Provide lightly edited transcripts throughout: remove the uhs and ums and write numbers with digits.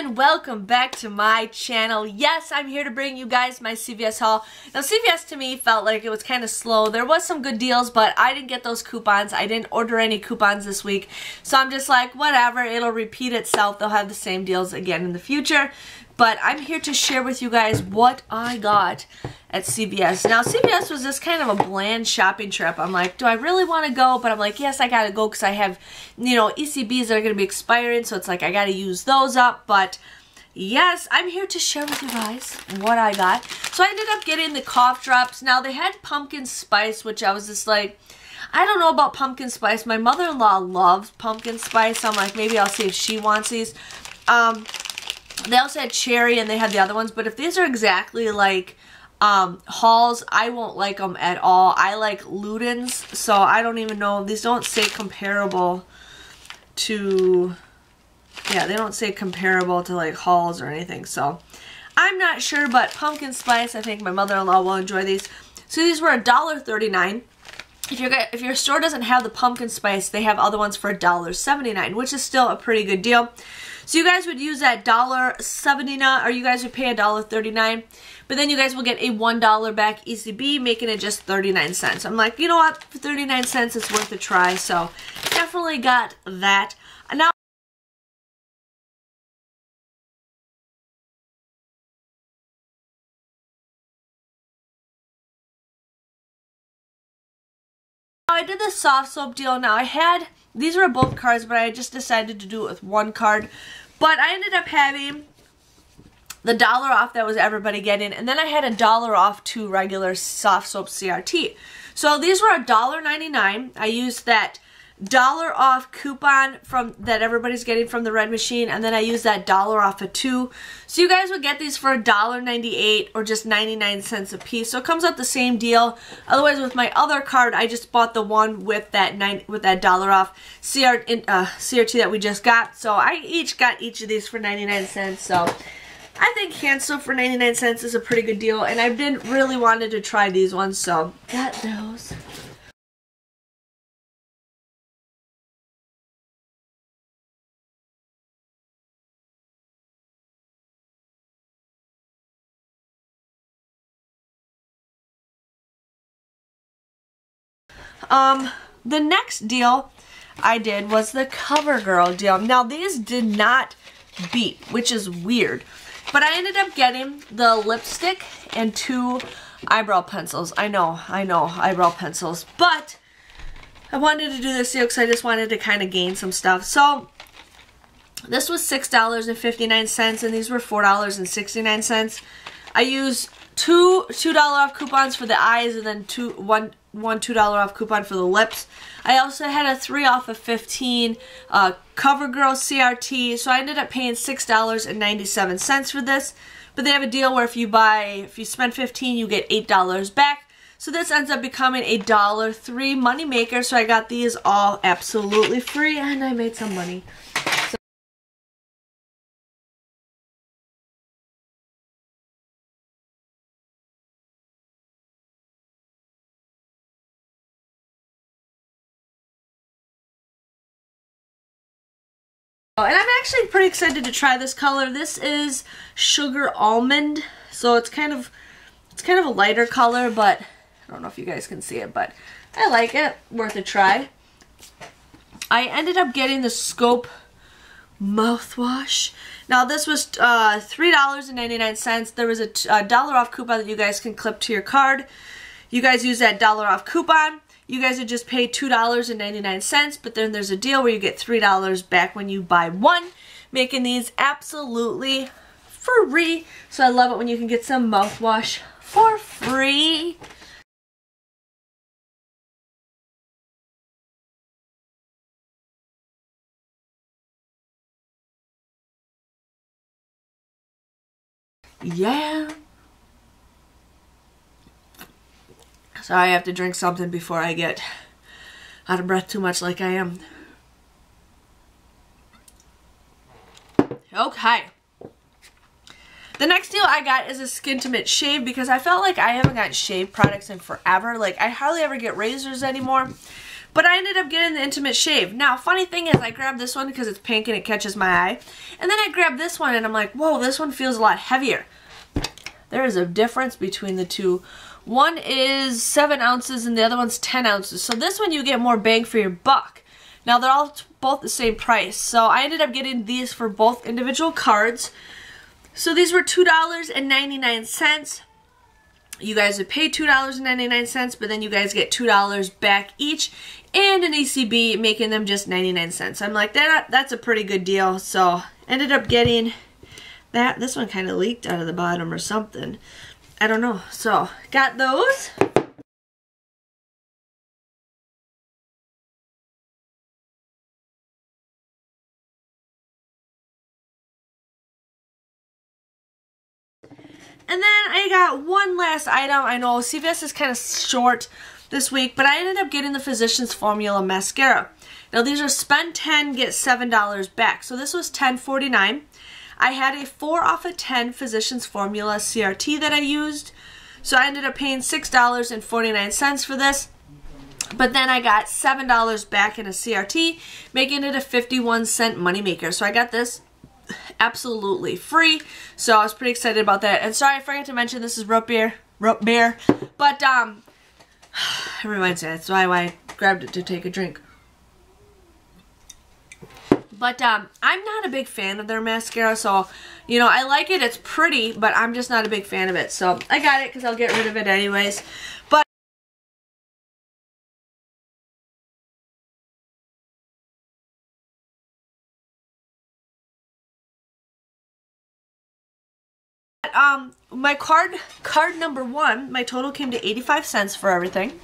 and welcome back to my channel. Yes, I'm here to bring you guys my CVS haul. Now CVS to me felt like it was kind of slow. There was some good deals, but I didn't get those coupons. I didn't order any coupons this week. So I'm just like, whatever, it'll repeat itself. They'll have the same deals again in the future. But I'm here to share with you guys what I got at CVS. Now, CVS was just kind of a bland shopping trip. I'm like, do I really want to go? But I'm like, yes, I got to go because I have, you know, ECBs that are going to be expiring. So it's like I got to use those up. But yes, I'm here to share with you guys what I got. So I ended up getting the cough drops. Now, they had pumpkin spice, which I was just like, I don't know about pumpkin spice. My mother-in-law loves pumpkin spice. I'm like, maybe I'll see if she wants these. They also had cherry and they had the other ones. But if these are exactly like Halls, I won't like them at all. I like Luden's, so I don't even know. These don't say comparable to, yeah, they don't say comparable to like Halls or anything. So I'm not sure, but pumpkin spice, I think my mother-in-law will enjoy these. So these were $1.39. If your store doesn't have the pumpkin spice, they have other ones for $1.79, which is still a pretty good deal. So you guys would use that $1.79, or you guys would pay $1.39, but then you guys will get a $1 back ECB, making it just 39 cents. I'm like, you know what, for 39 cents, it's worth a try, so definitely got that. Now, I did this soft soap deal. Now I had, these were both cards, but I just decided to do it with one card. But I ended up having the $1 off that was everybody getting, and then I had $1 off 2 regular soft soap CRT. So these were $1.99. I used that $1 off coupon from that everybody's getting from the red machine, and then I used that $1 off of 2. So you guys would get these for $1.98 or just 99 cents a piece. So it comes out the same deal. Otherwise, with my other card, I just bought the one with that $1 off CRT that we just got. So I got each of these for 99 cents. So I think cancel for 99 cents is a pretty good deal, and I've been really wanted to try these ones, so got those. The next deal I did was the CoverGirl deal. Now these did not beat, which is weird. But I ended up getting the lipstick and 2 eyebrow pencils. I know, eyebrow pencils. But I wanted to do this deal because I just wanted to kind of gain some stuff. So this was $6.59 and these were $4.69. I used two $2 off coupons for the eyes and then one $2 off coupon for the lips. I also had a 3 off of 15 CoverGirl CRT, so I ended up paying $6.97 for this. But they have a deal where if you spend 15, you get $8 back. So this ends up becoming a $1.03 moneymaker. So I got these all absolutely free, and I made some money. And I'm actually pretty excited to try this color. This is Sugar Almond, so it's kind of a lighter color, but I don't know if you guys can see it, but I like it. Worth a try. I ended up getting the Scope mouthwash. Now this was $3.99. There was a $1 off coupon that you guys can clip to your card. You guys use that $1 off coupon. You guys would just pay $2.99, but then there's a deal where you get $3 back when you buy one, making these absolutely free. So I love it when you can get some mouthwash for free. Yeah. Sorry, I have to drink something before I get out of breath too much like I am. Okay. The next deal I got is a Skintimate shave because I felt like I haven't gotten shave products in forever. Like, I hardly ever get razors anymore. But I ended up getting the Intimate Shave. Now, funny thing is I grabbed this one because it's pink and it catches my eye. And then I grabbed this one and I'm like, whoa, this one feels a lot heavier. There is a difference between the two. One is 7 ounces and the other one's 10 ounces. So this one you get more bang for your buck. Now they're all both the same price. So I ended up getting these for both individual cards. So these were $2.99. You guys would pay $2.99, but then you guys get $2 back each and an ECB, making them just 99 cents. I'm like, that's a pretty good deal. So ended up getting that. This one kind of leaked out of the bottom or something. I don't know. So got those. And then I got one last item. I know CVS is kind of short this week, but I ended up getting the Physicians Formula Mascara. Now these are spend 10, get $7 back. So this was $10.49. I had a 4 off of 10 Physicians Formula CRT that I used. So I ended up paying $6.49 for this. But then I got $7 back in a CRT, making it a 51-cent moneymaker. So I got this absolutely free, so I was pretty excited about that. And sorry, I forgot to mention this is root beer, but it reminds me, that's why I grabbed it to take a drink. But I'm not a big fan of their mascara, so you know, I like it, it's pretty, but I'm just not a big fan of it. So I got it because I'll get rid of it anyways. But my card number 1, my total came to 85 cents for everything.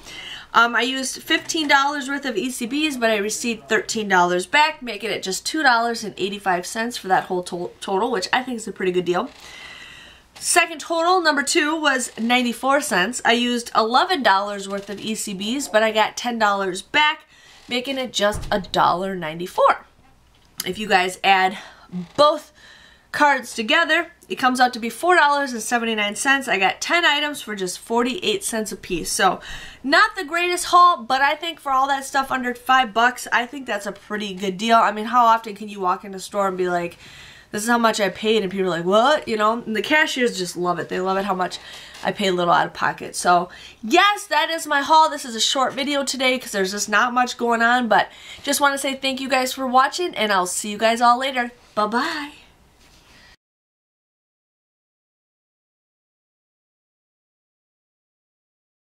I used $15 worth of ECBs, but I received $13 back, making it just $2.85 for that whole total, which I think is a pretty good deal. Second total, number 2, was 94 cents. I used $11 worth of ECBs, but I got $10 back, making it just $1.94. If you guys add both cards together, it comes out to be $4.79. I got 10 items for just 48 cents a piece. So not the greatest haul, but I think for all that stuff under $5, I think that's a pretty good deal. I mean, how often can you walk in a store and be like, this is how much I paid, and people are like, what? You know, and the cashiers just love it. They love it how much I pay a little out of pocket. So yes, that is my haul. This is a short video today because there's just not much going on, but just want to say thank you guys for watching, and I'll see you guys all later. Bye-bye.